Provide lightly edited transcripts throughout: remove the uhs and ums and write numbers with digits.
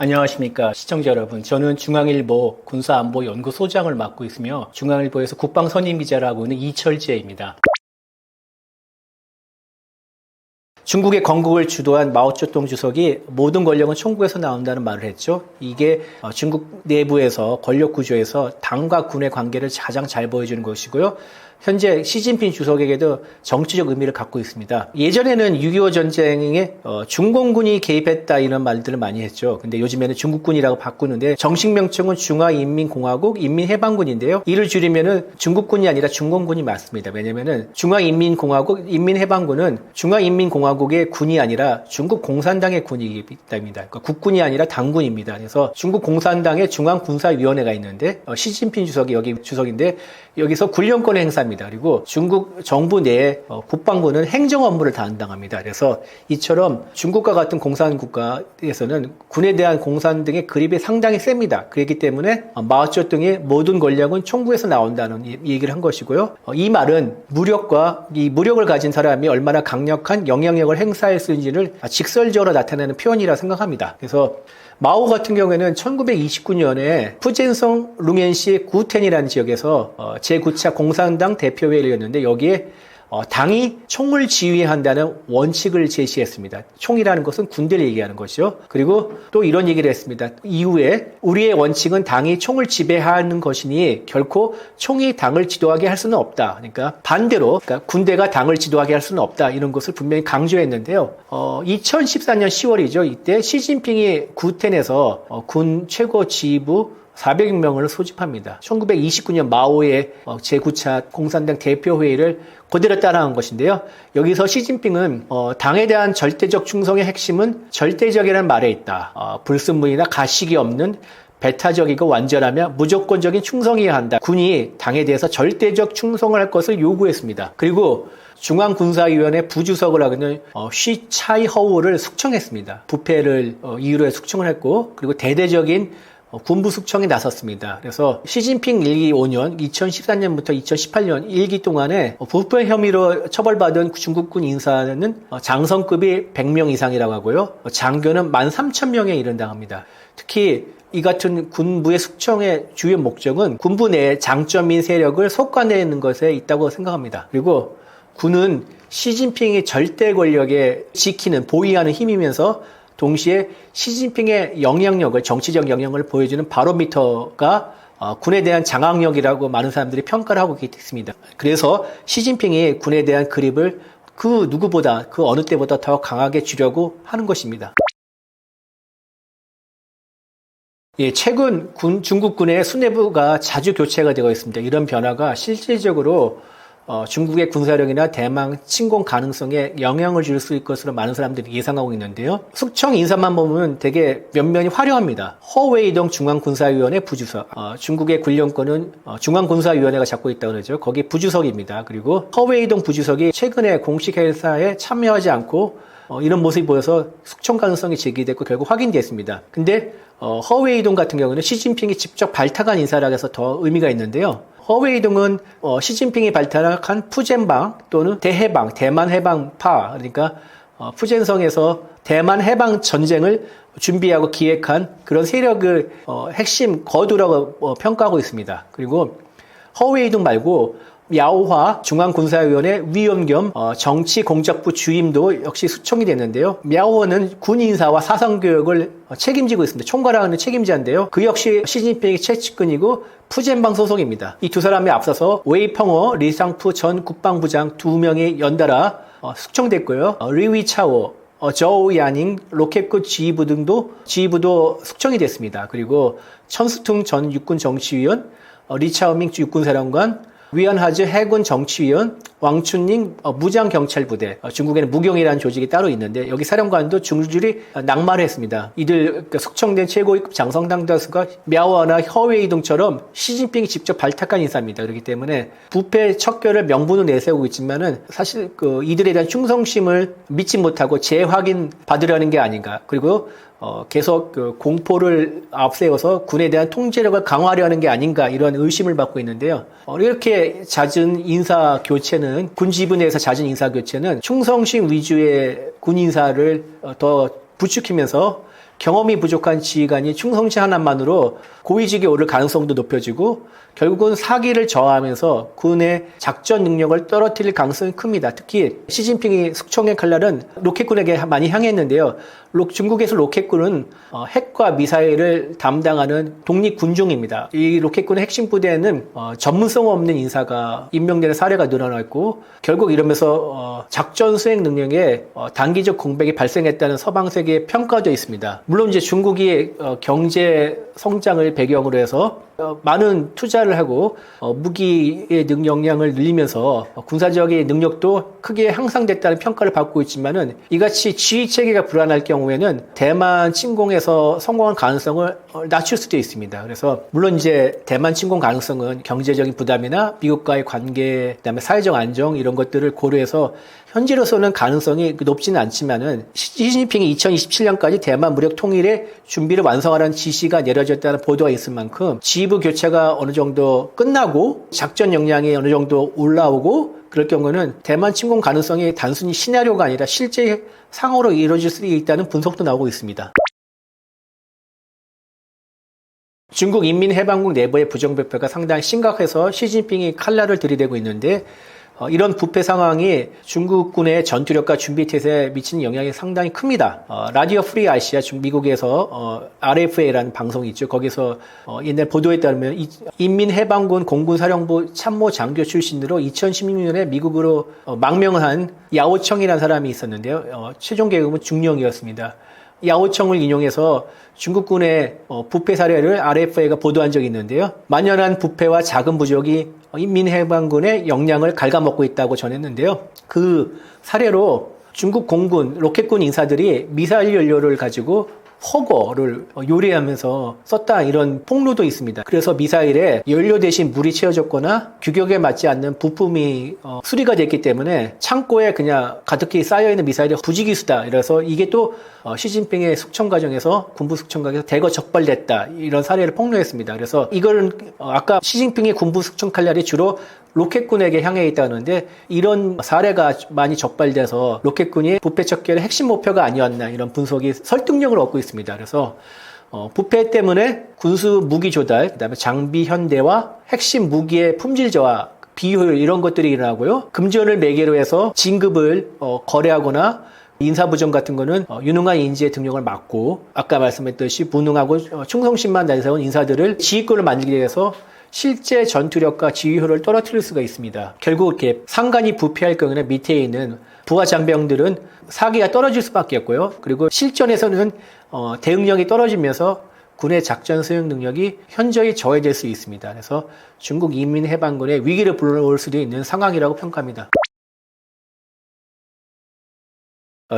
안녕하십니까 시청자 여러분. 저는 중앙일보 군사안보연구소장을 맡고 있으며 중앙일보에서 국방선임기자를 하고 있는 이철재입니다. 중국의 건국을 주도한 마오쩌둥 주석이 모든 권력은 총국에서 나온다는 말을 했죠. 이게 중국 내부에서 권력 구조에서 당과 군의 관계를 가장 잘 보여주는 것이고요. 현재 시진핑 주석에게도 정치적 의미를 갖고 있습니다. 예전에는 6.25 전쟁에 중공군이 개입했다 이런 말들을 많이 했죠. 근데 요즘에는 중국군이라고 바꾸는데 정식 명칭은 중화인민공화국 인민해방군인데요. 이를 줄이면은 중국군이 아니라 중공군이 맞습니다. 왜냐면은 중화인민공화국 인민해방군은 중화인민공화국의 군이 아니라 중국 공산당의 군이기 때문입니다. 그러니까 국군이 아니라 당군입니다. 그래서 중국 공산당의 중앙군사위원회가 있는데 시진핑 주석이 여기 주석인데 여기서 군령권의 행사입니다. 그리고 중국 정부 내에 국방부는 행정 업무를 담당합니다. 그래서 이처럼 중국과 같은 공산 국가에서는 군에 대한 공산 등의 그립이 상당히 셉니다. 그렇기 때문에 마오쩌둥의 모든 권력은 총국에서 나온다는 얘기를 한 것이고요. 이 말은 무력과 이 무력을 가진 사람이 얼마나 강력한 영향력을 행사할 수 있는지를 직설적으로 나타내는 표현이라 생각합니다. 그래서 마오 같은 경우에는 1929년에 푸젠성 룽엔시 구텐이라는 지역에서 제9차 공산당 대표회의를 열었는데 여기에 당이 총을 지휘한다는 원칙을 제시했습니다. 총이라는 것은 군대를 얘기하는 것이죠. 그리고 또 이런 얘기를 했습니다. 이후에 우리의 원칙은 당이 총을 지배하는 것이니 결코 총이 당을 지도하게 할 수는 없다. 그러니까 반대로 군대가 당을 지도하게 할 수는 없다. 이런 것을 분명히 강조했는데요. 2014년 10월이죠. 이때 시진핑이 구텐에서 군 최고 지휘부 400명을 소집합니다. 1929년 마오의 제9차 공산당 대표회의를 그대로 따라한 것인데요. 여기서 시진핑은 당에 대한 절대적 충성의 핵심은 절대적이라는 말에 있다. 불순물이나 가식이 없는 배타적이고 완전하며 무조건적인 충성이어야 한다. 군이 당에 대해서 절대적 충성을 할 것을 요구했습니다. 그리고 중앙군사위원회 부주석을 하는 쉬 차이허우를 숙청했습니다. 부패를 이유로 숙청을 했고 그리고 대대적인 군부 숙청에 나섰습니다. 그래서 시진핑 1기 5년, 2014년부터 2018년 1기 동안에 부패 혐의로 처벌받은 중국군 인사는 장성급이 100명 이상이라고 하고요. 장교는 13,000명에 이른다고 합니다. 특히 이 같은 군부의 숙청의 주요 목적은 군부 내의 장점인 세력을 솎아내는 것에 있다고 생각합니다. 그리고 군은 시진핑이 절대 권력에 지키는, 보위하는 힘이면서 동시에 시진핑의 영향력을, 정치적 영향을 보여주는 바로미터가 군에 대한 장악력이라고 많은 사람들이 평가를 하고 있습니다. 그래서 시진핑이 군에 대한 그립을 그 누구보다, 그 어느 때보다 더 강하게 주려고 하는 것입니다. 예, 최근 중국군의 수뇌부가 자주 교체가 되고 있습니다. 이런 변화가 실질적으로 중국의 군사력이나 대망 침공 가능성에 영향을 줄 수 있을 것으로 많은 사람들이 예상하고 있는데요. 숙청 인사만 보면 되게 면면이 화려합니다. 허웨이동 중앙군사위원회 부주석. 중국의 군령권은 중앙군사위원회가 잡고 있다고 그러죠. 거기 부주석입니다. 그리고 허웨이동 부주석이 최근에 공식 행사에 참여하지 않고 이런 모습이 보여서 숙청 가능성이 제기됐고 결국 확인됐습니다. 근데 허웨이동 같은 경우는 시진핑이 직접 발탁한 인사라고 해서 더 의미가 있는데요. 허웨이동은 시진핑이 발탁한 푸젠방 또는 대해방, 대만 해방파, 그러니까 푸젠성에서 대만 해방 전쟁을 준비하고 기획한 그런 세력을 핵심 거두라고 평가하고 있습니다. 그리고 허웨이동 말고 мя오화 중앙군사위원회 위원 겸 정치공작부 주임도 역시 수청이 됐는데요. мя오화는 군 인사와 사성교육을 책임지고 있습니다. 총괄하는 책임자인데요. 그 역시 시진핑의 최측근이고 푸젠방 소속입니다. 이 두 사람에 앞서서 웨이펑어, 리상푸 전 국방부장 2명이 연달아 숙청됐고요. 리위차오, 저우 야닝 로켓급 지휘부도 숙청이 됐습니다. 그리고 천스퉁 전 육군 정치위원, 리차오밍 육군사령관, 위안하즈 해군 정치위원, 왕춘닝 무장경찰부대, 중국에는 무경이라는 조직이 따로 있는데 여기 사령관도 줄줄이 낙마를 했습니다. 이들 숙청된 최고위급 장성당 다수가 мя오화나 허웨이동처럼 시진핑이 직접 발탁한 인사입니다. 그렇기 때문에 부패 척결을 명분으로 내세우고 있지만은 사실 이들에 대한 충성심을 믿지 못하고 재확인 받으려는 게 아닌가. 그리고 계속 공포를 앞세워서 군에 대한 통제력을 강화하려는 게 아닌가 이런 의심을 받고 있는데요. 이렇게 잦은 인사 교체는 군 지부 내에서 잦은 인사 교체는 충성심 위주의 군 인사를 더 부추기면서 경험이 부족한 지휘관이 충성치 하나만으로 고위직에 오를 가능성도 높여지고 결국은 사기를 저하하면서 군의 작전 능력을 떨어뜨릴 가능성이 큽니다. 특히 시진핑이 숙청의 칼날은 로켓군에게 많이 향했는데요. 중국에서 로켓군은 핵과 미사일을 담당하는 독립군종입니다. 이 로켓군의 핵심 부대에는 전문성 없는 인사가 임명되는 사례가 늘어났고 결국 이러면서 작전 수행 능력에 단기적 공백이 발생했다는 서방 세계의 평가도 있습니다. 물론 이제 중국이 경제 성장을 배경으로 해서 많은 투자를 하고 무기의 역량을 늘리면서 군사적인 능력도 크게 향상됐다는 평가를 받고 있지만은 이같이 지휘 체계가 불안할 경우에는 대만 침공에서 성공할 가능성을 낮출 수도 있습니다. 그래서 물론 이제 대만 침공 가능성은 경제적인 부담이나 미국과의 관계, 그다음에 사회적 안정 이런 것들을 고려해서 현재로서는 가능성이 높지는 않지만은 시진핑이 2027년까지 대만 무력 통일의 준비를 완성하라는 지시가 내려졌다는 보도가 있을 만큼 지휘부 교체가 어느 정도 끝나고 작전 역량이 어느 정도 올라오고 그럴 경우는 대만 침공 가능성이 단순히 시나리오가 아니라 실제 상황으로 이루어질 수 있다는 분석도 나오고 있습니다. 중국 인민해방군 내부의 부정부패가 상당히 심각해서 시진핑이 칼날을 들이대고 있는데 이런 부패 상황이 중국군의 전투력과 준비 태세에 미치는 영향이 상당히 큽니다. 라디오 프리 아시아 미국에서 RFA라는 방송이 있죠. 거기서 옛날 보도에 따르면 인민해방군 공군사령부 참모 장교 출신으로 2016년에 미국으로 망명한 야오청이라는 사람이 있었는데요. 최종 계급은 중령이었습니다. 야오청을 인용해서 중국군의 부패 사례를 RFA가 보도한 적이 있는데요. 만연한 부패와 자금 부족이 인민해방군의 역량을 갉아먹고 있다고 전했는데요. 그 사례로 중국 공군, 로켓군 인사들이 미사일 연료를 가지고 허거를 요리하면서 썼다 이런 폭로도 있습니다. 그래서 미사일에 연료 대신 물이 채워졌거나 규격에 맞지 않는 부품이 수리가 됐기 때문에 창고에 그냥 가득히 쌓여있는 미사일이 부지기수다. 이래서 이게 또 시진핑의 숙청 과정에서 군부 숙청 과정에서 대거 적발됐다. 이런 사례를 폭로했습니다. 그래서 이걸 아까 시진핑의 군부 숙청 칼날이 주로 로켓군에게 향해 있다는데 이런 사례가 많이 적발돼서 로켓군이 부패 척결의 핵심 목표가 아니었나 이런 분석이 설득력을 얻고 있습니다. 그래서 부패 때문에 군수 무기 조달, 그다음에 장비 현대화, 핵심 무기의 품질 저하, 비효율 이런 것들이 일어나고요. 금전을 매개로 해서 진급을 거래하거나 인사부정 같은 거는 유능한 인재의 등용을 막고 아까 말씀했듯이 무능하고 충성심만 내세운 인사들을 지휘권을 만들기 위해서 실제 전투력과 지휘효를 떨어뜨릴 수가 있습니다. 결국 이렇게 상관이 부패할 경우는 밑에 있는 부하 장병들은 사기가 떨어질 수밖에 없고요. 그리고 실전에서는 대응력이 떨어지면서 군의 작전 수행 능력이 현저히 저해될 수 있습니다. 그래서 중국 인민해방군의 위기를 불러올 수도 있는 상황이라고 평가합니다.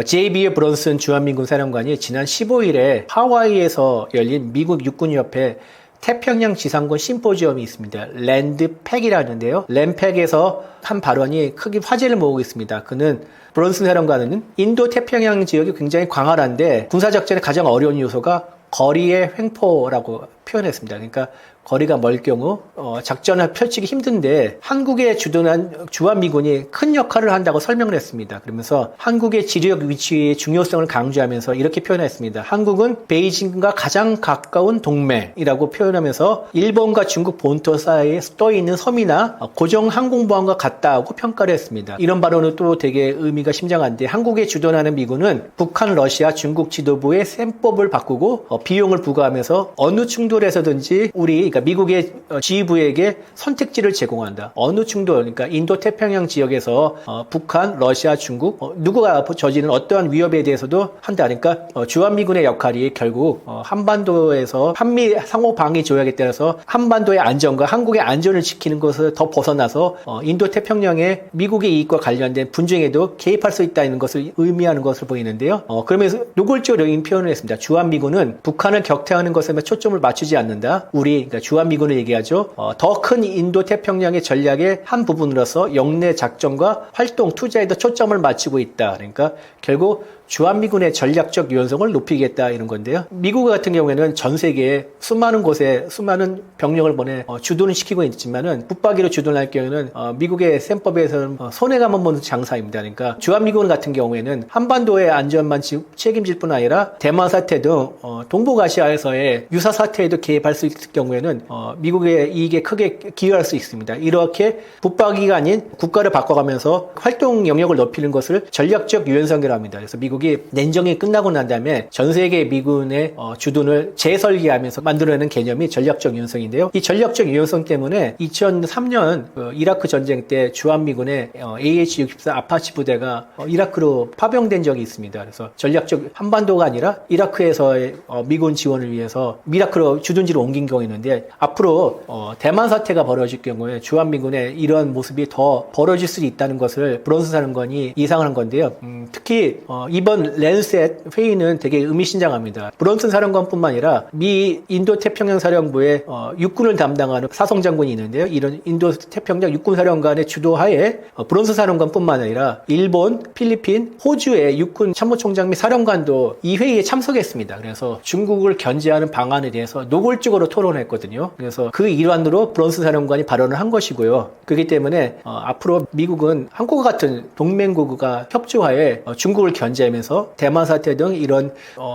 JB 브런슨 주한미군 사령관이 지난 15일에 하와이에서 열린 미국 육군협회 태평양 지상군 심포지엄이 있습니다. 랜드팩이라는데요. 랜팩에서 한 발언이 크게 화제를 모으고 있습니다. 그는 브런슨 사령관은 인도 태평양 지역이 굉장히 광활한데 군사작전에 가장 어려운 요소가 거리의 횡포라고 표현했습니다. 그러니까 거리가 멀 경우 작전을 펼치기 힘든데 한국에 주둔한 주한미군이 큰 역할을 한다고 설명을 했습니다. 그러면서 한국의 지리적 위치의 중요성을 강조하면서 이렇게 표현했습니다. 한국은 베이징과 가장 가까운 동맹이라고 표현하면서 일본과 중국 본토 사이에 떠있는 섬이나 고정 항공모함과 같다고 평가를 했습니다. 이런 발언은 또 되게 의미가 심장한데 한국에 주둔하는 미군은 북한, 러시아, 중국 지도부의 셈법을 바꾸고 비용을 부과하면서 어느 충돌에서든지 그러니까 미국의 지휘부에게 선택지를 제공한다. 어느 충돌, 그러니까 인도 태평양 지역에서 북한, 러시아, 중국 누구가 저지른 어떠한 위협에 대해서도 한다. 그러니까 주한미군의 역할이 결국 한반도에서 한미 상호 방위 조약에 따라서 한반도의 안전과 한국의 안전을 지키는 것을 더 벗어나서 인도 태평양의 미국의 이익과 관련된 분쟁에도 개입할 수 있다는 것을 의미하는 것으로 보이는데요. 그러면서 노골적인 표현을 했습니다. 주한미군은 북한을 격퇴하는 것에 초점을 맞추지 않는다. 그러니까 주한미군을 얘기하죠. 더 큰 인도 태평양의 전략의 한 부분으로서 영내 작전과 활동, 투자에도 초점을 맞추고 있다. 그러니까 결국 주한미군의 전략적 유연성을 높이겠다 이런 건데요. 미국 같은 경우에는 전 세계에 수많은 곳에 수많은 병력을 보내 주둔을 시키고 있지만은 붙박이로 주둔할 경우에는 미국의 셈법에서는 손해감 없는 장사입니다. 그러니까 주한미군 같은 경우에는 한반도의 안전만 책임질 뿐 아니라 대만 사태 등 동북아시아에서의 유사 사태에도 개입할 수 있을 경우에는 미국의 이익에 크게 기여할 수 있습니다. 이렇게 붙박이가 아닌 국가를 바꿔가면서 활동 영역을 높이는 것을 전략적 유연성이라고 합니다. 그래서 미국이 냉전이 끝나고 난 다음에 전 세계 미군의 주둔을 재설계하면서 만들어내는 개념이 전략적 유연성인데요. 이 전략적 유연성 때문에 2003년 이라크 전쟁 때 주한미군의 AH-64 아파치 부대가 이라크로 파병된 적이 있습니다. 그래서 전략적 한반도가 아니라 이라크에서의 미군 지원을 위해서 이라크로 주둔지를 옮긴 경우가 있는데 앞으로 대만 사태가 벌어질 경우에 주한미군의 이런 모습이 더 벌어질 수 있다는 것을 브론슨 사령관이 예상을 한 건데요. 특히 이번 랜셋 회의는 되게 의미심장합니다. 브론슨 사령관뿐만 아니라 미 인도태평양 사령부의 육군을 담당하는 사성장군이 있는데요. 이런 인도태평양 육군사령관의 주도하에 브론슨 사령관뿐만 아니라 일본, 필리핀, 호주의 육군 참모총장 및 사령관도 이 회의에 참석했습니다. 그래서 중국을 견제하는 방안에 대해서 노골적으로 토론했거든요. 그래서 그 일환으로 브론슨 사령관이 발언을 한 것이고요. 그렇기 때문에 앞으로 미국은 한국과 같은 동맹국과 협조하에 중국을 견제하면서 대만 사태 등 이런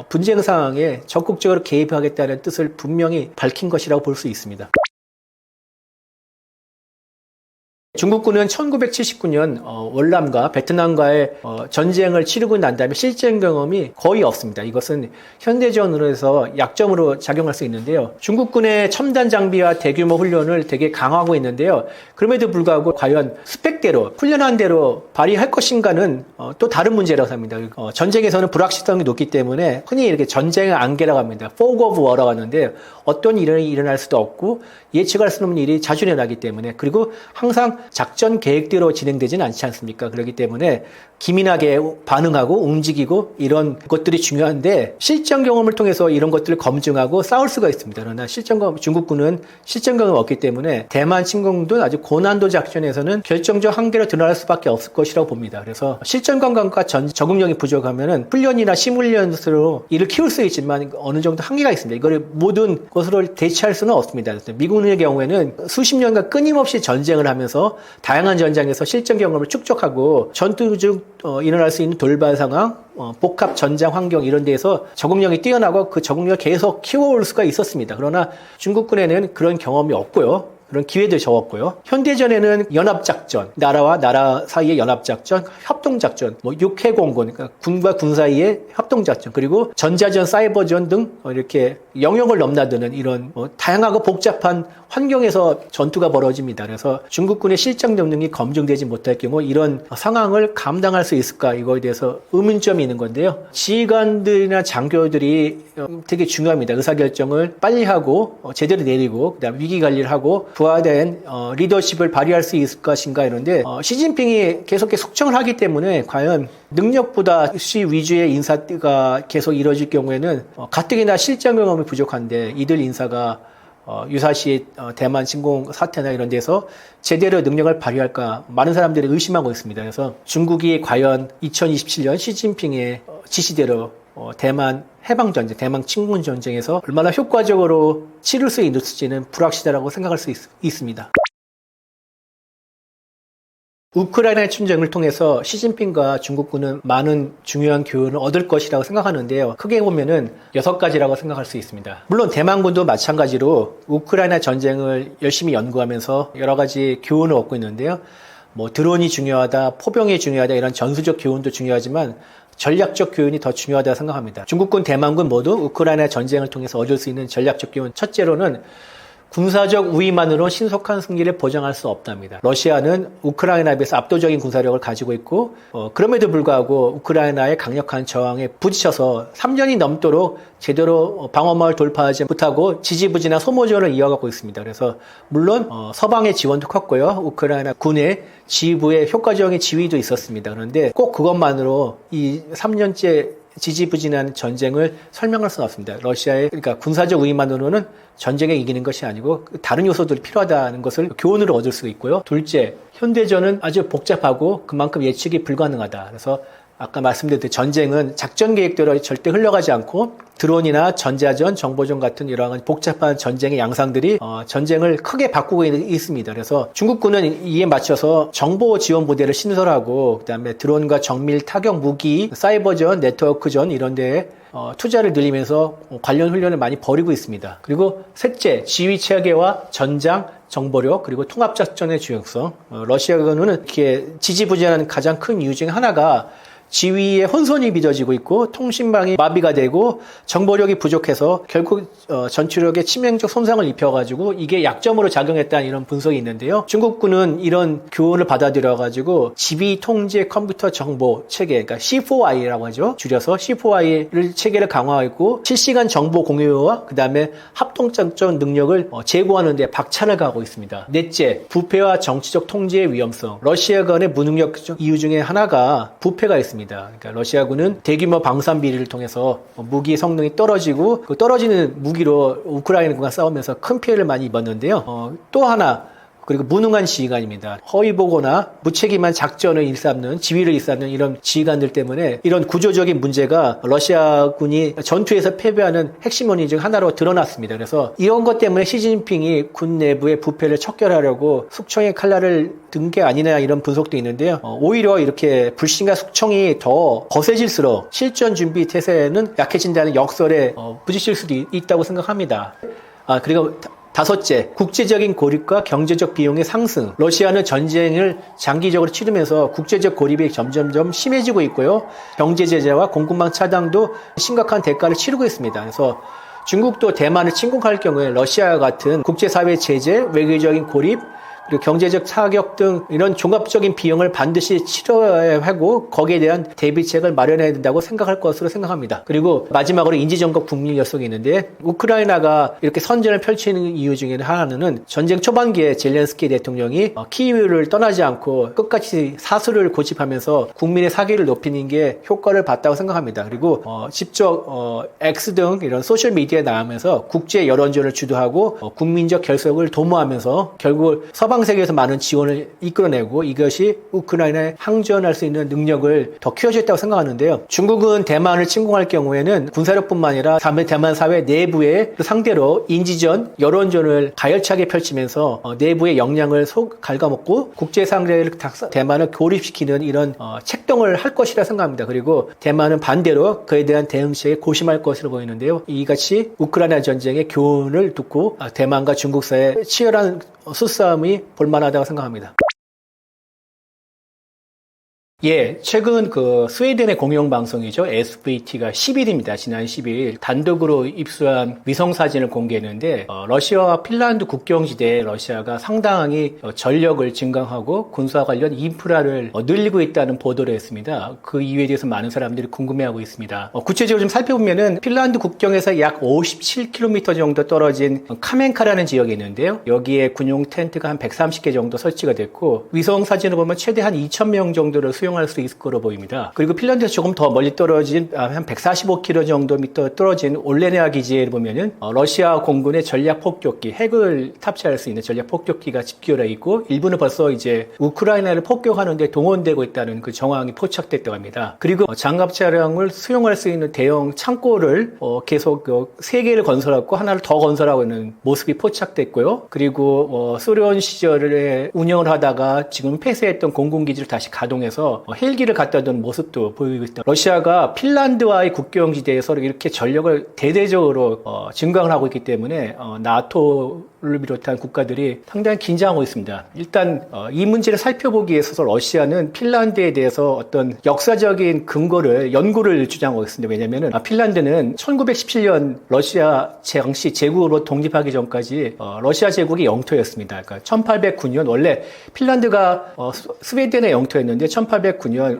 분쟁 상황에 적극적으로 개입하겠다는 뜻을 분명히 밝힌 것이라고 볼 수 있습니다. 중국군은 1979년 월남과 베트남과의 전쟁을 치르고 난 다음에 실전 경험이 거의 없습니다. 이것은 현대전으로 해서 약점으로 작용할 수 있는데요. 중국군의 첨단 장비와 대규모 훈련을 되게 강화하고 있는데요. 그럼에도 불구하고 과연 스펙대로 훈련한 대로 발휘할 것인가는 또 다른 문제라고 합니다. 전쟁에서는 불확실성이 높기 때문에 흔히 이렇게 전쟁의 안개라고 합니다. Fog of War라고 하는데 어떤 일이 일어날 수도 없고 예측할 수 없는 일이 자주 일어나기 때문에 그리고 항상 작전 계획대로 진행되지는 않지 않습니까? 그렇기 때문에 기민하게 반응하고 움직이고 이런 것들이 중요한데 실전 경험을 통해서 이런 것들을 검증하고 싸울 수가 있습니다. 그러나 중국군은 실전 경험이 없기 때문에 대만 침공도 아주 고난도 작전에서는 결정적 한계로 드러날 수밖에 없을 것이라고 봅니다. 그래서 실전 감각과 적응력이 부족하면은 훈련이나 시뮬레이션으로 이를 키울 수 있지만 어느 정도 한계가 있습니다. 이걸 모든 것으로 대체할 수는 없습니다. 미군의 경우에는 수십 년간 끊임없이 전쟁을 하면서 다양한 전장에서 실전 경험을 축적하고 전투 중 일어날 수 있는 돌발 상황, 복합 전장 환경 이런 데에서 적응력이 뛰어나고 그 적응력을 계속 키워올 수가 있었습니다. 그러나 중국군에는 그런 경험이 없고요. 그런 기회도 적었고요. 현대전에는 연합작전, 나라와 나라 사이의 연합작전, 협동작전, 육해공군, 그러니까 군과 군 사이의 협동작전, 그리고 전자전, 사이버전 등 이렇게 영역을 넘나드는 이런 다양하고 복잡한 환경에서 전투가 벌어집니다. 그래서 중국군의 실전 능력이 검증되지 못할 경우 이런 상황을 감당할 수 있을까 이거에 대해서 의문점이 있는 건데요. 지휘관들이나 장교들이 되게 중요합니다. 의사결정을 빨리 하고 제대로 내리고 그다음 위기관리를 하고 부하된 리더십을 발휘할 수 있을 것인가 이런데 시진핑이 계속 숙청을 하기 때문에 과연 능력보다 시 위주의 인사가 계속 이루어질 경우에는 가뜩이나 실전 경험이 부족한데 이들 인사가 유사시 대만 침공 사태나 이런 데서 제대로 능력을 발휘할까 많은 사람들이 의심하고 있습니다. 그래서 중국이 과연 2027년 시진핑의 지시대로 대만 해방전쟁, 대만 침공전쟁에서 얼마나 효과적으로 치를 수 있을지는 불확실하다고 생각할 수 있습니다. 우크라이나의 전쟁을 통해서 시진핑과 중국군은 많은 중요한 교훈을 얻을 것이라고 생각하는데요. 크게 보면은 6가지라고 생각할 수 있습니다. 물론 대만군도 마찬가지로 우크라이나 전쟁을 열심히 연구하면서 여러 가지 교훈을 얻고 있는데요. 드론이 중요하다, 포병이 중요하다 이런 전술적 교훈도 중요하지만 전략적 교훈이 더 중요하다고 생각합니다. 중국군, 대만군 모두 우크라이나 전쟁을 통해서 얻을 수 있는 전략적 교훈 첫째로는 군사적 우위만으로 신속한 승리를 보장할 수 없답니다. 러시아는 우크라이나에 비해서 압도적인 군사력을 가지고 있고 그럼에도 불구하고 우크라이나의 강력한 저항에 부딪혀서 3년이 넘도록 제대로 방어막을 돌파하지 못하고 지지부진한 소모전을 이어가고 있습니다. 그래서 물론 서방의 지원도 컸고요. 우크라이나 군의 지휘부의 효과적인 지휘도 있었습니다. 그런데 꼭 그것만으로 이 3년째 지지부진한 전쟁을 설명할 수는 없습니다. 러시아의 그러니까 군사적 우위만으로는 전쟁에 이기는 것이 아니고 다른 요소들이 필요하다는 것을 교훈으로 얻을 수 있고요. 둘째, 현대전은 아주 복잡하고 그만큼 예측이 불가능하다. 그래서 아까 말씀드렸듯이 전쟁은 작전 계획대로 절대 흘러가지 않고 드론이나 전자전, 정보전 같은 이러한 복잡한 전쟁의 양상들이 전쟁을 크게 바꾸고 있습니다. 그래서 중국군은 이에 맞춰서 정보 지원 부대를 신설하고 그다음에 드론과 정밀 타격 무기, 사이버전, 네트워크전 이런 데에 투자를 늘리면서 관련 훈련을 많이 벌이고 있습니다. 그리고 셋째, 지휘 체계와 전장, 정보력, 그리고 통합작전의 중요성. 러시아군은 이렇게 지지부진한 가장 큰 이유 중에 하나가 지휘에 혼선이 빚어지고 있고 통신망이 마비가 되고 정보력이 부족해서 결국 전투력에 치명적 손상을 입혀가지고 이게 약점으로 작용했다는 이런 분석이 있는데요. 중국군은 이런 교훈을 받아들여가지고 지휘 통제 컴퓨터 정보 체계, 그러니까 C4I라고 하죠. 줄여서 C4I 체계를 강화하고 실시간 정보 공유와 그 다음에 합동작전 능력을 제고하는 데 박차를 가하고 있습니다. 넷째, 부패와 정치적 통제의 위험성. 러시아군의 무능력 이유 중에 하나가 부패가 있습니다. 그러니까 러시아군은 대규모 방산 비리를 통해서 무기 성능이 떨어지고 그 떨어지는 무기로 우크라이나군과 싸우면서 큰 피해를 많이 입었는데요. 또 하나 그리고 무능한 지휘관입니다. 허위보고나 무책임한 작전을 일삼는, 지휘를 일삼는 이런 지휘관들 때문에 이런 구조적인 문제가 러시아군이 전투에서 패배하는 핵심 원인 중 하나로 드러났습니다. 그래서 이런 것 때문에 시진핑이 군 내부의 부패를 척결하려고 숙청의 칼날을 든 게 아니냐 이런 분석도 있는데요. 오히려 이렇게 불신과 숙청이 더 거세질수록 실전 준비 태세는 약해진다는 역설에 부딪힐 수도 있다고 생각합니다. 그리고 다섯째, 국제적인 고립과 경제적 비용의 상승. 러시아는 전쟁을 장기적으로 치르면서 국제적 고립이 점점점 심해지고 있고요. 경제 제재와 공급망 차단도 심각한 대가를 치르고 있습니다. 그래서 중국도 대만을 침공할 경우에 러시아와 같은 국제사회 제재, 외교적인 고립, 그리고 경제적 타격 등 이런 종합적인 비용을 반드시 치러야 하고 거기에 대한 대비책을 마련해야 된다고 생각할 것으로 생각합니다. 그리고 마지막으로 인지정국 국민 녀석이 있는데 우크라이나가 이렇게 선전을 펼치는 이유 중에 하나는 전쟁 초반기에 젤렌스키 대통령이 키이우를 떠나지 않고 끝까지 사수를 고집하면서 국민의 사기를 높이는 게 효과를 봤다고 생각합니다. 그리고 직접 X 등 이런 소셜미디어에 나오면서 국제 여론전을 주도하고 국민적 결속을 도모하면서 결국 서방 세계에서 많은 지원을 이끌어내고 이것이 우크라이나에 항전할 수 있는 능력을 더 키워줬다고 생각하는데요. 중국은 대만을 침공할 경우에는 군사력뿐만 아니라 대만 사회 내부의 상대로 인지전, 여론전을 가열차게 펼치면서 내부의 역량을 갉아먹고 국제 상대를 대만을 고립시키는 이런 책동을 할 것이라 생각합니다. 그리고 대만은 반대로 그에 대한 대응책에 고심할 것으로 보이는데요. 이같이 우크라이나 전쟁의 교훈을 듣고 대만과 중국 사이의 치열한 수싸움이 볼만하다고 생각합니다. 예, 최근 스웨덴의 공영방송이죠. SVT가 10일입니다. 지난 10일 단독으로 입수한 위성사진을 공개했는데, 러시아와 핀란드 국경지대에 러시아가 상당히 전력을 증강하고 군사 관련 인프라를 늘리고 있다는 보도를 했습니다. 그 이유에 대해서 많은 사람들이 궁금해하고 있습니다. 구체적으로 좀 살펴보면은 핀란드 국경에서 약 57km 정도 떨어진 카멘카라는 지역이 있는데요. 여기에 군용 텐트가 한 130개 정도 설치가 됐고, 위성사진을 보면 최대 한 2,000명 정도를 수용할 수 있을 거로 보입니다. 그리고 핀란드에서 조금 더 멀리 떨어진 한 145km 정도 떨어진 올레네아 기지에 보면은 러시아 공군의 전략 폭격기, 핵을 탑재할 수 있는 전략 폭격기가 집결해 있고 일부는 벌써 이제 우크라이나를 폭격하는 데 동원되고 있다는 그 정황이 포착됐다고 합니다. 그리고 장갑 차량을 수용할 수 있는 대형 창고를 계속 3개를 건설하고 하나를 더 건설하고 있는 모습이 포착됐고요. 그리고 소련 시절에 운영을 하다가 지금 폐쇄했던 공군기지를 다시 가동해서 헬기를 갖다 둔 모습도 보이고 있다. 러시아가 핀란드와의 국경지대에서 이렇게 전력을 대대적으로 증강을 하고 있기 때문에 나토를 비롯한 국가들이 상당히 긴장하고 있습니다. 일단 이 문제를 살펴보기 위해서 러시아는 핀란드에 대해서 어떤 역사적인 연구를 주장하고 있습니다. 왜냐하면 핀란드는 1917년 러시아 당시 제국으로 독립하기 전까지 러시아 제국의 영토였습니다. 그러니까 1809년 원래 핀란드가 스웨덴의 영토였는데 1809년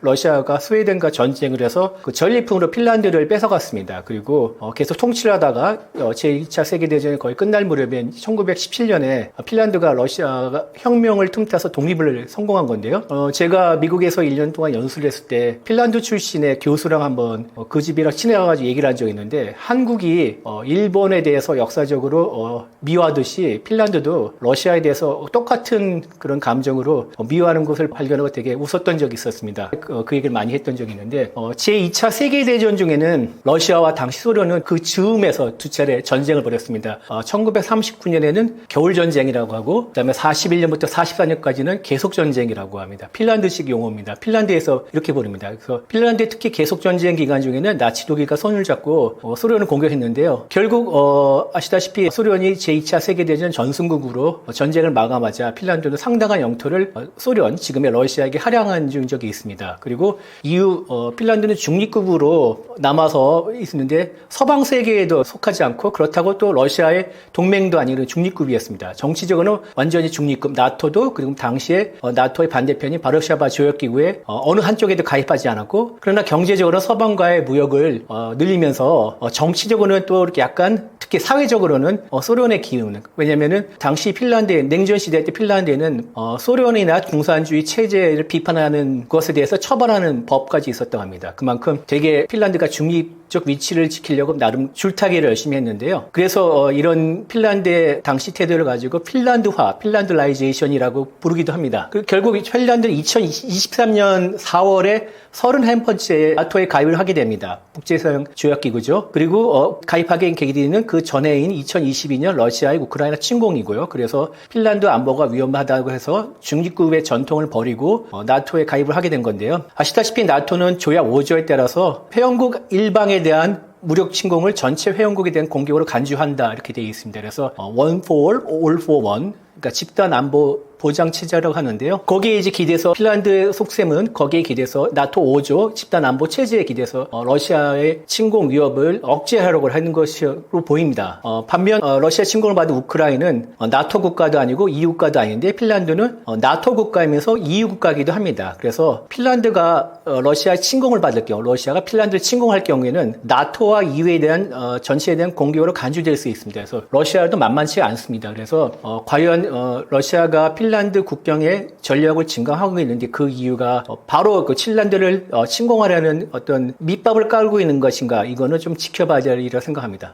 러시아가 스웨덴과 전쟁을 해서 그 전리품으로 핀란드를 뺏어갔습니다. 그리고 계속 통치를 하다가 제2차 세계대전이 거의 끝날 무렵에 1917년에 핀란드가 러시아가 혁명을 틈타서 독립을 성공한 건데요. 제가 미국에서 1년 동안 연수를 했을 때 핀란드 출신의 교수랑 한번 그 집이랑 친해가지고 얘기를 한 적이 있는데, 한국이 일본에 대해서 역사적으로 미워하듯이 핀란드도 러시아에 대해서 똑같은 그런 감정으로 미워하는 것을 발견하고 되게 웃었던 적이 있었습니다. 그 얘기를 많이 했던 적이 있는데, 제2차 세계대전 중에는 러시아와 당시 소련은 그 즈음에서 두 차례 전쟁을 벌였습니다. 1939년에는 겨울전쟁이라고 하고, 그 다음에 41년부터 44년까지는 계속전쟁이라고 합니다. 핀란드식 용어입니다. 핀란드에서 이렇게 부릅니다. 그래서 핀란드 특히 계속전쟁 기간 중에는 나치 독일과 손을 잡고 소련을 공격했는데요. 결국 아시다시피 소련이 제2차 세계대전 전승국으로 전쟁을 마감하자 핀란드는 상당한 영토를 소련, 지금의 러시아에게 할양한 적이 있습니다. 그리고 이후 핀란드는 중립국으로 남아서 있었는데 서방 세계에도 속하지 않고, 그렇다고 또 러시아의 동맹도 아니고 중립국이었습니다. 정치적으로는 완전히 중립국, 나토도, 그리고 당시에 나토의 반대편인 바르샤바 조약기구에 어느 한쪽에도 가입하지 않았고, 그러나 경제적으로 서방과의 무역을 늘리면서 정치적으로는 또 이렇게 약간, 특히 사회적으로는 소련의 기운은, 왜냐면은 당시 핀란드 냉전 시대 때 핀란드에는 소련이나 공산주의 체제를 비판하는 것에 대해서 처벌하는 법까지 있었다고 합니다. 그만큼 되게 핀란드가 중립적 위치를 지키려고 나름 줄타기를 열심히 했는데요. 그래서 이런 핀란드의 당시 태도를 가지고 핀란드화, 핀란드라이제이션이라고 부르기도 합니다. 결국 핀란드는 2023년 4월에 31번째 나토에 가입을 하게 됩니다. 국제서양 조약기구죠. 그리고 가입하게 된 계기는 그 전해인 2022년 러시아의 우크라이나 침공이고요. 그래서 핀란드 안보가 위험하다고 해서 중립국의 전통을 버리고 나토에 가입을 하게 된 건데요. 아시다시피 나토는 조약 5조에 따라서 회원국 일방에 대한 무력 침공을 전체 회원국에 대한 공격으로 간주한다, 이렇게 되어 있습니다. 그래서 one for all, all for one, 그러니까 집단 안보 보장 체제라고 하는데요. 거기에 이제 기대서 핀란드의 속셈은 거기에 기대서 나토 5조 집단 안보 체제에 기대서 러시아의 침공 위협을 억제하려고 하는 것으로 보입니다. 반면 러시아 침공을 받은 우크라이나는 나토 국가도 아니고 EU 국가도 아닌데, 핀란드는 나토 국가이면서 EU 국가이기도 합니다. 그래서 핀란드가 러시아의 침공을 받을 경우, 러시아가 핀란드를 침공할 경우에는 나토와 EU에 대한 전체에 대한 공격으로 간주될 수 있습니다. 그래서 러시아도 만만치 않습니다. 그래서 과연 러시아가 핀란드 국경에 전력을 증강하고 있는데, 그 이유가 바로 그 핀란드를 침공하려는 어떤 밑밥을 깔고 있는 것인가, 이거는 좀 지켜봐야 될 일이라고 생각합니다.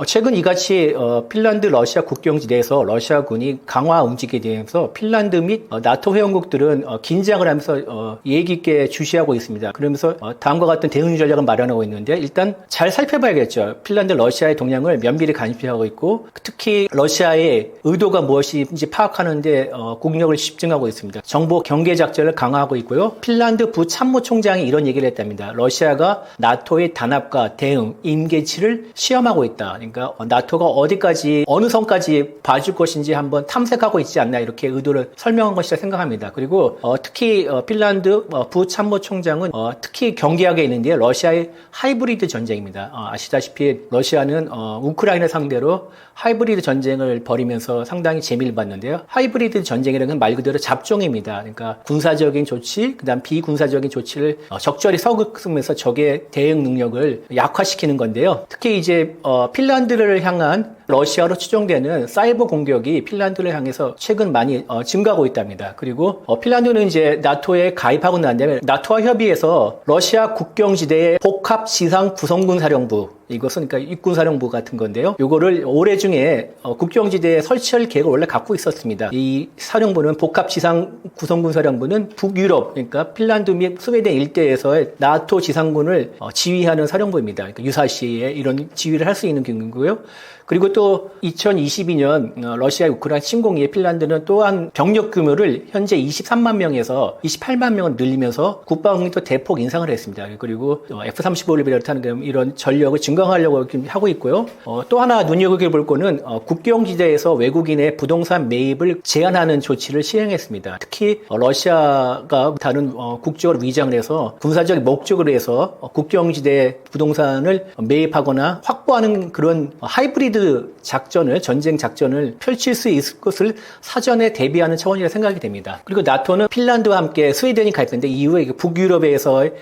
최근 이같이 핀란드 러시아 국경지대에서 러시아군이 강화 움직이게 되면서 핀란드 및 나토 회원국들은 긴장을 하면서 예의 깊게 주시하고 있습니다. 그러면서 다음과 같은 대응 전략을 마련하고 있는데, 일단 잘 살펴봐야겠죠. 핀란드 러시아의 동향을 면밀히 감시하고 있고, 특히 러시아의 의도가 무엇인지 파악하는데 국력을 집중하고 있습니다. 정보 경계 작전을 강화하고 있고요. 핀란드 부참모총장이 이런 얘기를 했답니다. 러시아가 나토의 단합과 대응, 임계치를 시험하고 있다. 그러니까 나토가 어디까지, 어느 선까지 봐줄 것인지 한번 탐색하고 있지 않나, 이렇게 의도를 설명한 것이라 생각합니다. 그리고 특히 핀란드 부참모총장은 특히 경계하게 있는데, 러시아의 하이브리드 전쟁입니다. 아시다시피 러시아는 우크라이나 상대로 하이브리드 전쟁을 벌이면서 상당히 재미를 봤는데요. 하이브리드 전쟁이라는 건 말 그대로 잡종입니다. 그러니까 군사적인 조치, 그다음 비군사적인 조치를 적절히 섞으면서 적의 대응 능력을 약화시키는 건데요. 특히 이제 핀란드를 향한 러시아로 추정되는 사이버 공격이 핀란드를 향해서 최근 많이 증가하고 있답니다. 그리고 핀란드는 이제 나토에 가입하고 난 다음에 나토와 협의해서 러시아 국경지대의 복합 지상 구성군 사령부, 이것은 그러니까 육군사령부 같은 건데요. 요거를 올해 중에 국경지대에 설치할 계획을 원래 갖고 있었습니다. 이 사령부는, 복합 지상 구성군 사령부는 북유럽, 그러니까 핀란드 및 스웨덴 일대에서의 나토 지상군을 지휘하는 사령부입니다. 그러니까 유사시에 이런 지휘를 할 수 있는 경우고요. 그리고 또 2022년 러시아 우크라이나 침공 이후에 핀란드는 또한 병력 규모를 현재 23만 명에서 28만 명을 늘리면서 국방이 또 대폭 인상을 했습니다. 그리고 F-35를 비롯한 이런 전력을 증강하려고 하고 있고요. 또 하나 눈여겨볼 거는 국경지대에서 외국인의 부동산 매입을 제한하는 조치를 시행했습니다. 특히 러시아가 다른 국적을 위장을 해서 군사적 목적으로 해서 국경지대 부동산을 매입하거나 확보하는 그런 하이브리드 작전을, 전쟁 작전을 펼칠 수 있을 것을 사전에 대비하는 차원이라 생각이 됩니다. 그리고 나토는 핀란드와 함께 스웨덴이 가입했는데, 이후에 북유럽에서의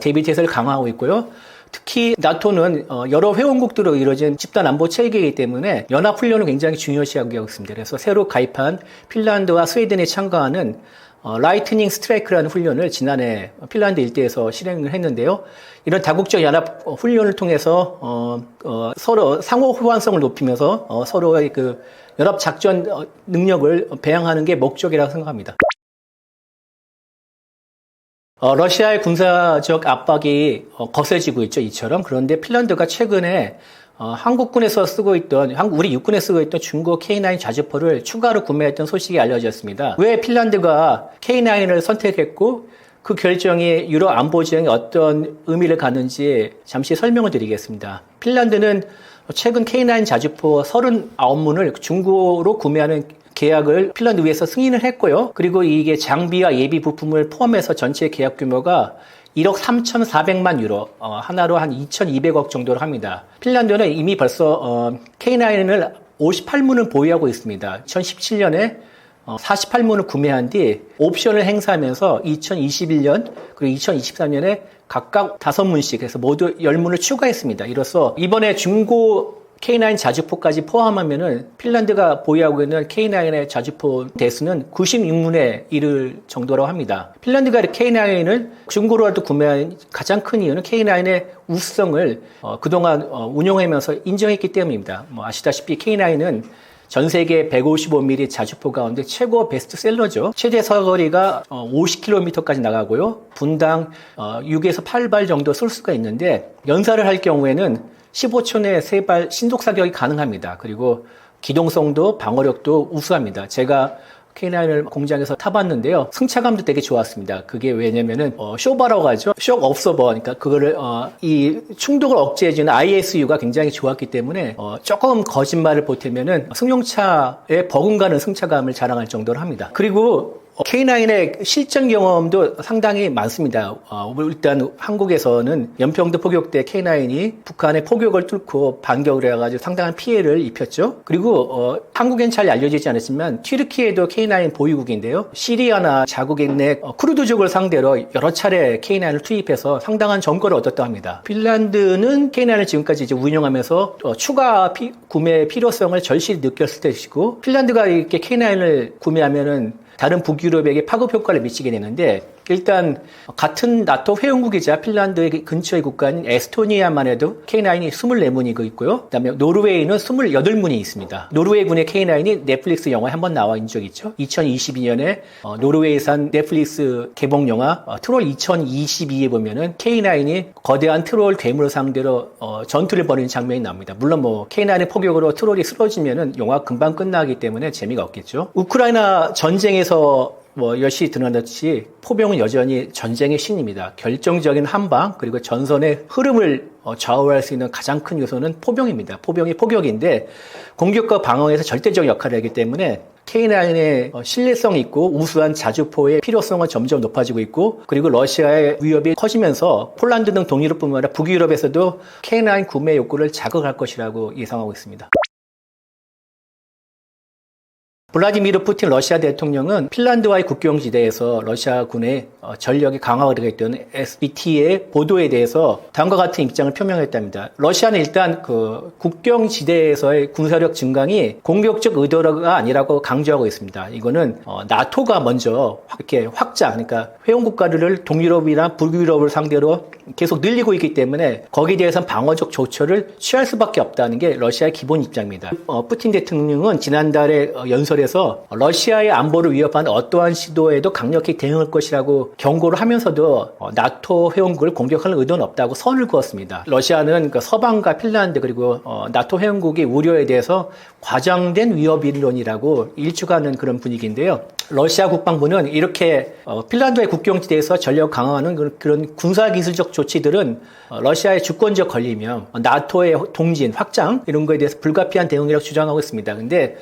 대비 태세를 강화하고 있고요. 특히 나토는 여러 회원국들로 이루어진 집단 안보 체계이기 때문에 연합 훈련을 굉장히 중요시하고 있습니다. 그래서 새로 가입한 핀란드와 스웨덴이 참가하는 라이트닝 스트라이크라는 훈련을 지난해 핀란드 일대에서 실행을 했는데요. 이런 다국적 연합 훈련을 통해서 서로 상호 호환성을 높이면서 서로의 그 연합 작전 능력을 배양하는 게 목적이라고 생각합니다. 러시아의 군사적 압박이 거세지고 있죠, 이처럼. 그런데 핀란드가 최근에 한국군에서 쓰고 있던, 우리 육군에 쓰고 있던 중고 K9 자주포를 추가로 구매했던 소식이 알려졌습니다. 왜 핀란드가 K9을 선택했고 그 결정이 유럽 안보 지형에 어떤 의미를 갖는지 잠시 설명을 드리겠습니다. 핀란드는 최근 K9 자주포 39문을 중고로 구매하는 계약을 핀란드에서 승인을 했고요. 그리고 이게 장비와 예비 부품을 포함해서 전체 계약 규모가 1억 3,400만 유로, 하나로 한 2,200억 정도로 합니다. 핀란드는 이미 벌써 K9을 58문을 보유하고 있습니다. 2017년에 48문을 구매한 뒤 옵션을 행사하면서 2021년 그리고 2023년에 각각 5문씩 해서 모두 10문을 추가했습니다. 이로써 이번에 중고 K9 자주포까지 포함하면은 핀란드가 보유하고 있는 K9의 자주포 대수는 96문에 이를 정도라고 합니다. 핀란드가 K9을 중고로라도 구매한 가장 큰 이유는 K9의 우수성을 그동안 운용하면서 인정했기 때문입니다. 아시다시피 K9은 전 세계 155mm 자주포 가운데 최고 베스트셀러죠. 최대 사거리가 50km까지 나가고요. 분당 6에서 8발 정도 쏠 수가 있는데 연사를 할 경우에는 15초 내에 3발 신속 사격이 가능합니다. 그리고 기동성도 방어력도 우수합니다. 제가 K9을 공장에서 타봤는데요. 승차감도 되게 좋았습니다. 그게 왜냐면은 쇼바라고 하죠. 쇼크 업소버. 그러니까 그거를 이 충돌을 억제해주는 ISU가 굉장히 좋았기 때문에 조금 거짓말을 보태면은 승용차에 버금가는 승차감을 자랑할 정도로 합니다. 그리고 K9의 실전 경험도 상당히 많습니다. 일단 한국에서는 연평도 포격대 K9이 북한의 포격을 뚫고 반격을 해가지고 상당한 피해를 입혔죠. 그리고 한국엔 잘 알려지지 않았지만 튀르키예도 K9 보유국인데요. 시리아나 자국의 내 쿠르드족을 상대로 여러 차례 K9을 투입해서 상당한 전과를 얻었다고 합니다. 핀란드는 K9을 지금까지 이제 운영하면서 추가 구매 필요성을 절실히 느꼈을 것이고 핀란드가 이렇게 K9을 구매하면은 다른 북유럽에게 파급 효과를 미치게 되는데 일단 같은 나토 회원국이자 핀란드의 근처의 국가인 에스토니아만 해도 K9이 24문이 있고요. 그다음에 노르웨이는 28문이 있습니다. 노르웨이군의 K9이 넷플릭스 영화에 한번 나와 있는 적이 있죠. 2022년에 노르웨이산 넷플릭스 개봉 영화 트롤 2022에 보면은 K9이 거대한 트롤 괴물을 상대로 전투를 벌이는 장면이 나옵니다. 물론 K9의 포격으로 트롤이 쓰러지면은 영화 금방 끝나기 때문에 재미가 없겠죠. 우크라이나 전쟁에서 열심히 드러났듯이 포병은 여전히 전쟁의 신입니다. 결정적인 한방 그리고 전선의 흐름을 좌우할 수 있는 가장 큰 요소는 포병입니다. 포병이 포격인데 공격과 방어에서 절대적 역할을 하기 때문에 K9의 신뢰성 있고 우수한 자주포의 필요성은 점점 높아지고 있고 그리고 러시아의 위협이 커지면서 폴란드 등 동유럽뿐만 아니라 북유럽에서도 K9 구매 욕구를 자극할 것이라고 예상하고 있습니다. 블라디미르 푸틴 러시아 대통령은 핀란드와의 국경지대에서 러시아군의 전력이 강화가 되겠다는 SBT의 보도에 대해서 다음과 같은 입장을 표명했답니다. 러시아는 일단 그 국경지대에서의 군사력 증강이 공격적 의도가 아니라고 강조하고 있습니다. 이거는 나토가 먼저 이렇게 확장, 그러니까 회원국가들을 동유럽이나 북유럽을 상대로 계속 늘리고 있기 때문에 거기에 대해서는 방어적 조처를 취할 수밖에 없다는 게 러시아의 기본 입장입니다. 푸틴 대통령은 지난달에 연설에서 러시아의 안보를 위협하는 어떠한 시도에도 강력히 대응할 것이라고 경고를 하면서도 나토 회원국을 공격할 의도는 없다고 선을 그었습니다. 러시아는 서방과 핀란드 그리고 나토 회원국의 우려에 대해서 과장된 위협 이론이라고 일축하는 그런 분위기인데요. 러시아 국방부는 이렇게 핀란드의 국경지대에서 전력 강화하는 그런 군사기술적 조치들은 러시아의 주권적 권리며 나토의 동진, 확장 이런 거에 대해서 불가피한 대응이라고 주장하고 있습니다. 근데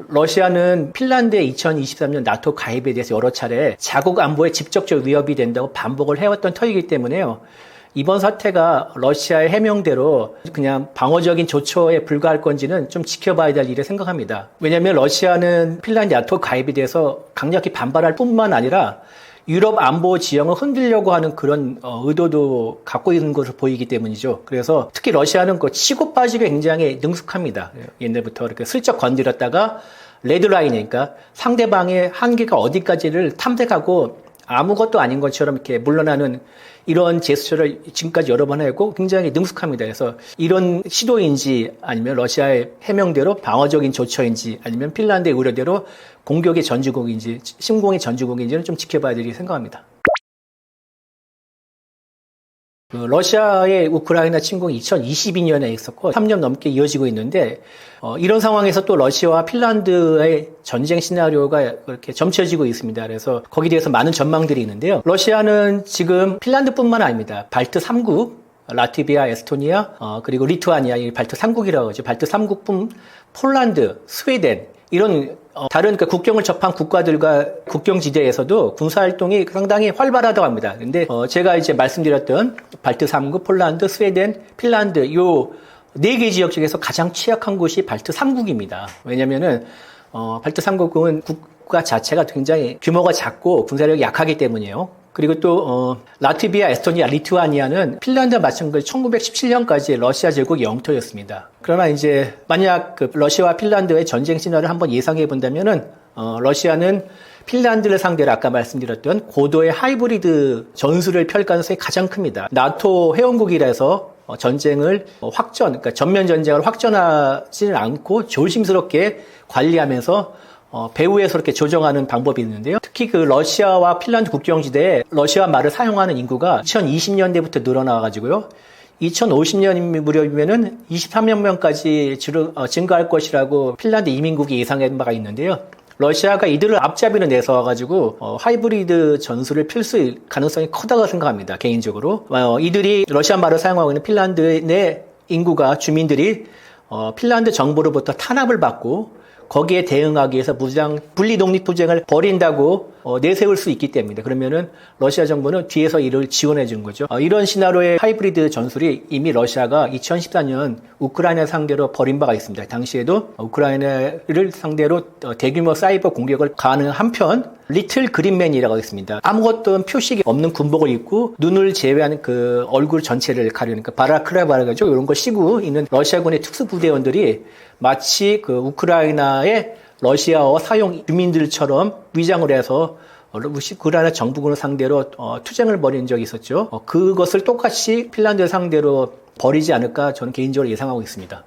러시아는 핀란드의 2023년 나토 가입에 대해서 여러 차례 자국 안보에 직접적 위협이 된다고 반복을 해왔던 터이기 때문에요. 이번 사태가 러시아의 해명대로 그냥 방어적인 조처에 불과할 건지는 좀 지켜봐야 될 일을 생각합니다. 왜냐하면 러시아는 핀란드 나토 가입에 대해서 강력히 반발할 뿐만 아니라 유럽 안보 지형을 흔들려고 하는 그런 의도도 갖고 있는 것으로 보이기 때문이죠. 그래서 특히 러시아는 그 치고 빠지기 굉장히 능숙합니다. 옛날부터 이렇게 슬쩍 건드렸다가 레드라인이니까 상대방의 한계가 어디까지를 탐색하고 아무것도 아닌 것처럼 이렇게 물러나는 이런 제스처를 지금까지 여러 번 했고 굉장히 능숙합니다. 그래서 이런 시도인지 아니면 러시아의 해명대로 방어적인 조처인지 아니면 핀란드의 우려대로 공격의 전주국인지 침공의 전주국인지는 좀 지켜봐야 되리 생각합니다. 러시아의 우크라이나 침공이 2022년에 있었고 3년 넘게 이어지고 있는데 이런 상황에서 또 러시아와 핀란드의 전쟁 시나리오가 그렇게 점쳐지고 있습니다. 그래서 거기에 대해서 많은 전망들이 있는데요. 러시아는 지금 핀란드뿐만 아닙니다. 발트 3국, 라트비아, 에스토니아, 그리고 리투아니아, 이 발트 3국이라고 하죠. 발트 3국뿐 폴란드, 스웨덴 이런 다른 국경을 접한 국가들과 국경지대에서도 군사활동이 상당히 활발하다고 합니다. 근데 제가 이제 말씀드렸던 발트 3국, 폴란드, 스웨덴, 핀란드 요 4개 지역 중에서 가장 취약한 곳이 발트 3국입니다. 왜냐면은 발트 3국은 국가 자체가 굉장히 규모가 작고 군사력이 약하기 때문이에요. 그리고 또 라트비아, 에스토니아, 리투아니아는 핀란드와 마찬가지로 1917년까지 러시아 제국의 영토였습니다. 그러나 이제 만약 러시아와 핀란드의 전쟁 시나리오를 한번 예상해 본다면은 러시아는 핀란드를 상대로 아까 말씀드렸던 고도의 하이브리드 전술을 펼 가능성이 가장 큽니다. 나토 회원국이라서 전쟁을 그러니까 전면 전쟁을 확전하지는 않고 조심스럽게 관리하면서 배후에서 이렇게 조정하는 방법이 있는데요. 특히 그 러시아와 핀란드 국경지대에 러시아 말을 사용하는 인구가 2020년대부터 늘어나가지고요. 2050년 무렵이면은 23만 명까지 증가할 것이라고 핀란드 이민국이 예상한 바가 있는데요. 러시아가 이들을 앞잡이로 내서가지고 하이브리드 전술을 펼 수 있을 가능성이 크다고 생각합니다. 개인적으로 이들이 러시아 말을 사용하고 있는 핀란드 내 인구가 주민들이 핀란드 정부로부터 탄압을 받고 거기에 대응하기 위해서 분리 독립투쟁을 벌인다고 내세울 수 있기 때문에 그러면은 러시아 정부는 뒤에서 이를 지원해 준 거죠. 이런 시나리오의 하이브리드 전술이 이미 러시아가 2014년 우크라이나 상대로 벌인 바가 있습니다. 당시에도 우크라이나를 상대로 대규모 사이버 공격을 가하는 한편 리틀 그린맨이라고 있습니다. 아무것도 표식이 없는 군복을 입고 눈을 제외한 그 얼굴 전체를 가리니까 바라크라바라죠. 이런 걸 씌고 있는 러시아군의 특수부대원들이 마치 그 우크라이나의 러시아어 사용 주민들처럼 위장을 해서 우크라이나 정부군을 상대로 투쟁을 벌인 적이 있었죠. 그것을 똑같이 핀란드 상대로 벌이지 않을까 저는 개인적으로 예상하고 있습니다.